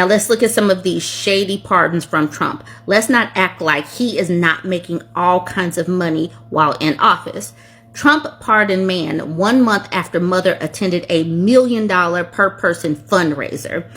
Now let's look at some of these shady pardons from Trump. Let's not act like he is not making all kinds of money while in office. Trump pardoned man 1 month after mother attended a $1 million per person fundraiser.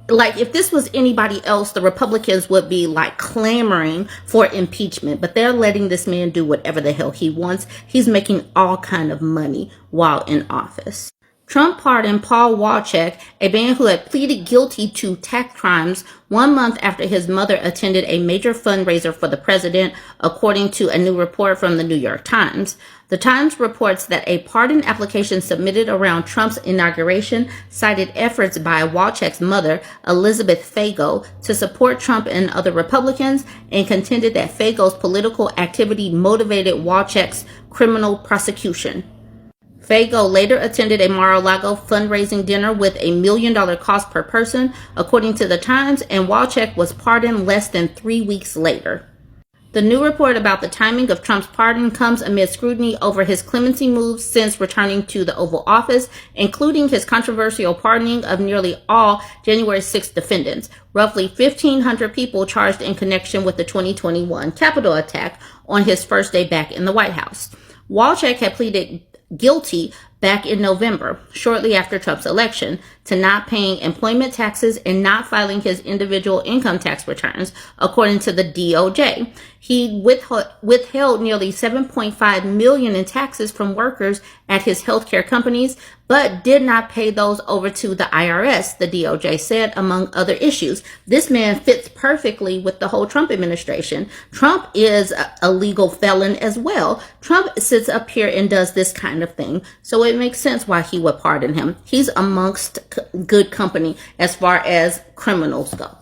Like, if this was anybody else, the Republicans would be like clamoring for impeachment, but they're letting this man do whatever the hell he wants. He's making all kind of money while in office. Trump pardoned Paul Walczak, a man who had pleaded guilty to tax crimes 1 month after his mother attended a major fundraiser for the president, according to a new report from the New York Times. The Times reports that a pardon application submitted around Trump's inauguration cited efforts by Walczak's mother, Elizabeth Fago, to support Trump and other Republicans, and contended that Fago's political activity motivated Walczak's criminal prosecution. Fago later attended a Mar-a-Lago fundraising dinner with $1 million cost per person, according to the Times, and Walczak was pardoned less than 3 weeks later. The new report about the timing of Trump's pardon comes amid scrutiny over his clemency moves since returning to the Oval Office, including his controversial pardoning of nearly all January 6th defendants, roughly 1,500 people charged in connection with the 2021 Capitol attack on his first day back in the White House. Walczak had pleaded guilty back in November, shortly after Trump's election, to not paying employment taxes and not filing his individual income tax returns, according to the DOJ. He withheld nearly $7.5 million in taxes from workers at his healthcare companies, but did not pay those over to the IRS, the DOJ said, among other issues. This man fits perfectly with the whole Trump administration. Trump is a legal felon as well. Trump sits up here and does this kind of thing, so it makes sense why he would pardon him. He's amongst good company as far as criminals go.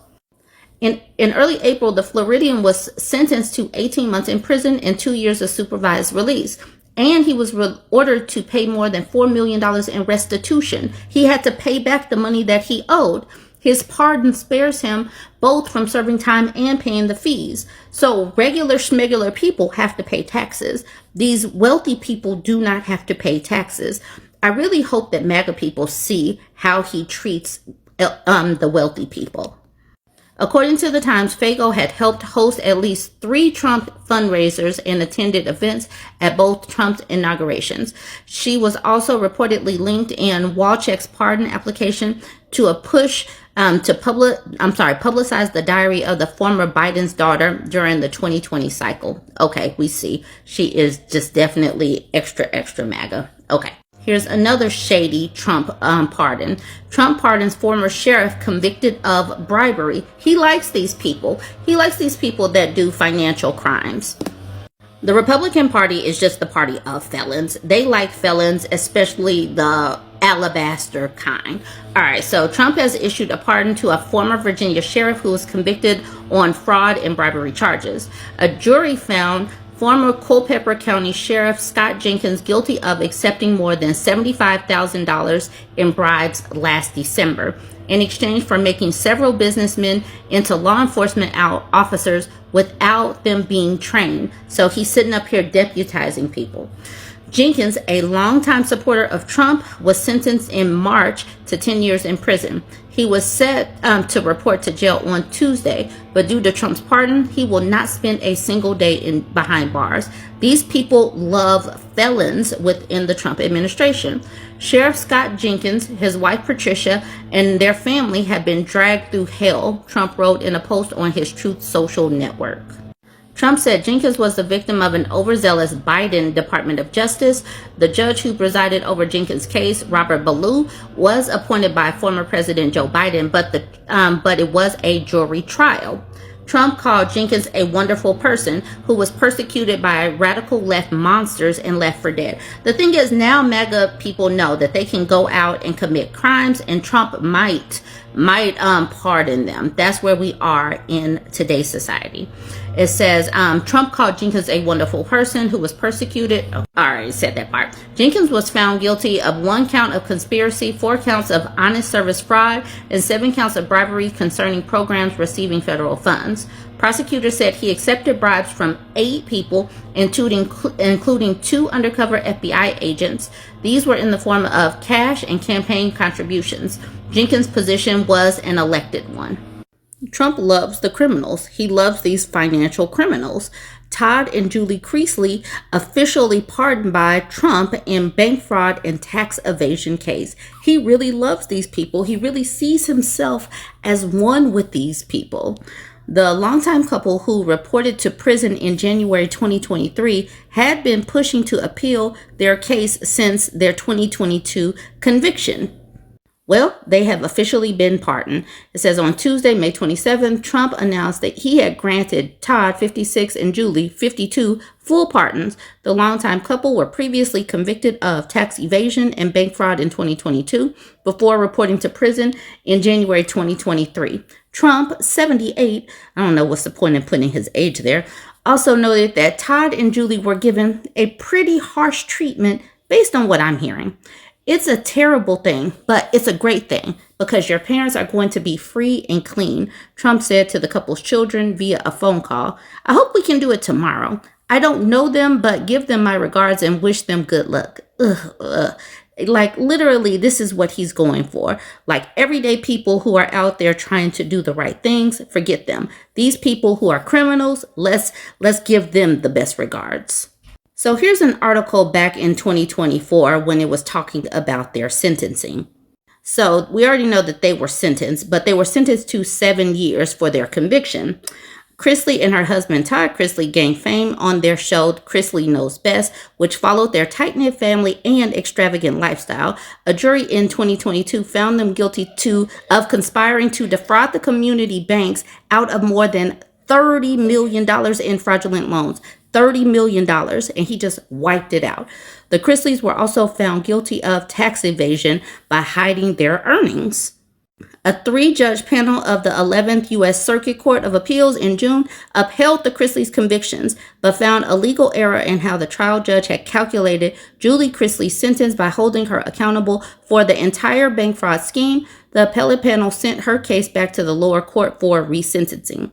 In early April, the Floridian was sentenced to 18 months in prison and 2 years of supervised release. And he was ordered to pay more than $4 million in restitution. He had to pay back the money that he owed. His pardon spares him both from serving time and paying the fees. So regular schmegular people have to pay taxes. These wealthy people do not have to pay taxes. I really hope that MAGA people see how he treats the wealthy people. According to the Times, Fago had helped host at least 3 Trump fundraisers and attended events at both Trump's inaugurations. She was also reportedly linked in Walczak's pardon application to a push to publicize the diary of the former Biden's daughter during the 2020 cycle. Okay, we see. She is just definitely extra MAGA. Okay. Here's another shady Trump pardon. Trump pardons former sheriff convicted of bribery. He likes these people. He likes these people that do financial crimes. The Republican Party is just the party of felons. They like felons, especially the alabaster kind. All right, so Trump has issued a pardon to a former Virginia sheriff who was convicted on fraud and bribery charges. A jury found former Culpeper County Sheriff Scott Jenkins guilty of accepting more than $75,000 in bribes last December in exchange for making several businessmen into law enforcement officers without them being trained. So he's sitting up here deputizing people. Jenkins, a longtime supporter of Trump, was sentenced in March to 10 years in prison. He was set to report to jail on Tuesday, but due to Trump's pardon, he will not spend a single day behind bars. These people love felons within the Trump administration. Sheriff Scott Jenkins, his wife Patricia, and their family have been dragged through hell, Trump wrote in a post on his Truth Social network. Trump said Jenkins was the victim of an overzealous Biden Department of Justice. The judge who presided over Jenkins' case, Robert Ballou, was appointed by former President Joe Biden, but it was a jury trial. Trump called Jenkins a wonderful person who was persecuted by radical left monsters and left for dead. The thing is, now MAGA people know that they can go out and commit crimes, and Trump might pardon them. That's where we are in today's society. It says, Trump called Jenkins a wonderful person who was persecuted. Oh, I already said that part. Jenkins was found guilty of 1 count of conspiracy, 4 counts of honest service fraud, and 7 counts of bribery concerning programs receiving federal funds. pardons. Prosecutors said he accepted bribes from 8 people, including 2 undercover FBI agents. These were in the form of cash and campaign contributions. Jenkins' position was an elected one. Trump loves the criminals. He loves these financial criminals. Todd and Julie Chrisley officially pardoned by Trump in bank fraud and tax evasion case. He really loves these people. He really sees himself as one with these people. The longtime couple who reported to prison in January 2023 had been pushing to appeal their case since their 2022 conviction. Well, they have officially been pardoned. It says on Tuesday, May 27th, Trump announced that he had granted Todd, 56, and Julie, 52, full pardons. The longtime couple were previously convicted of tax evasion and bank fraud in 2022 before reporting to prison in January 2023. Trump, 78, I don't know what's the point in putting his age there, also noted that Todd and Julie were given a pretty harsh treatment based on what I'm hearing. It's a terrible thing, but it's a great thing because your parents are going to be free and clean, Trump said to the couple's children via a phone call. I hope we can do it tomorrow. I don't know them, but give them my regards and wish them good luck. Like literally, this is what he's going for. Like everyday people who are out there trying to do the right things, forget them. These people who are criminals, let's give them the best regards. So here's an article back in 2024 when it was talking about their sentencing. So we already know that they were sentenced, but they were sentenced to 7 years for their conviction. Chrisley and her husband Todd Chrisley gained fame on their show Chrisley Knows Best, which followed their tight-knit family and extravagant lifestyle. A jury in 2022 found them guilty of conspiring to defraud the community banks out of more than $30 million in fraudulent loans. $30 million, and he just wiped it out. The Chrisleys were also found guilty of tax evasion by hiding their earnings. A 3-judge panel of the 11th U.S. Circuit Court of Appeals in June upheld the Chrisleys' convictions, but found a legal error in how the trial judge had calculated Julie Chrisley's sentence by holding her accountable for the entire bank fraud scheme. The appellate panel sent her case back to the lower court for resentencing.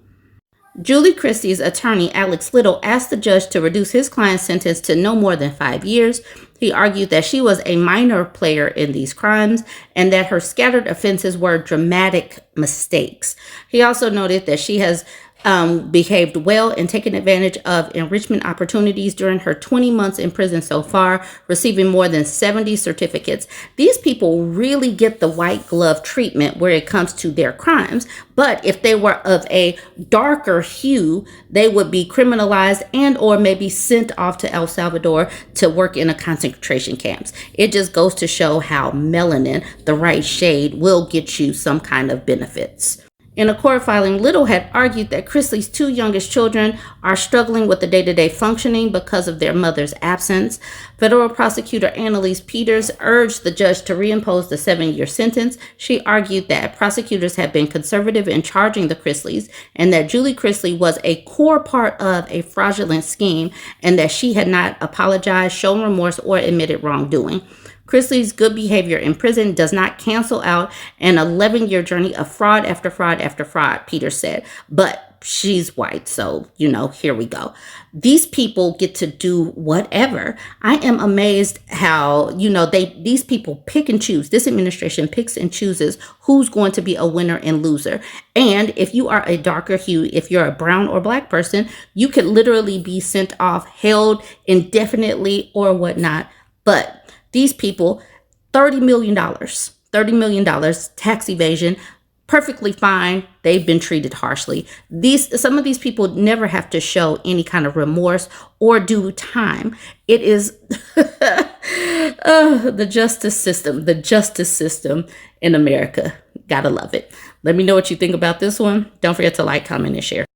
Julie Chrisley's attorney, Alex Little, asked the judge to reduce his client's sentence to no more than 5 years. He argued that she was a minor player in these crimes and that her scattered offenses were dramatic mistakes. He also noted that she has behaved well and taken advantage of enrichment opportunities during her 20 months in prison so far, receiving more than 70 certificates. These people really get the white glove treatment where it comes to their crimes. But if they were of a darker hue, they would be criminalized and or maybe sent off to El Salvador to work in a concentration camps. It just goes to show how melanin, the right shade, will get you some kind of benefits. In a court filing, Little had argued that Chrisley's 2 youngest children are struggling with the day-to-day functioning because of their mother's absence. Federal prosecutor Annalise Peters urged the judge to reimpose the 7-year sentence. She argued that prosecutors had been conservative in charging the Chrisleys and that Julie Chrisley was a core part of a fraudulent scheme and that she had not apologized, shown remorse, or admitted wrongdoing. Chrisley's good behavior in prison does not cancel out an 11-year journey of fraud after fraud after fraud, Peters said. But she's white, so, here we go. These people get to do whatever. I am amazed how, these people pick and choose. This administration picks and chooses who's going to be a winner and loser. And if you are a darker hue, if you're a brown or black person, you could literally be sent off, held indefinitely or whatnot. But these people, $30 million tax evasion, perfectly fine. They've been treated harshly. Some of these people never have to show any kind of remorse or do time. It is the justice system in America. Gotta love it. Let me know what you think about this one. Don't forget to like, comment, and share.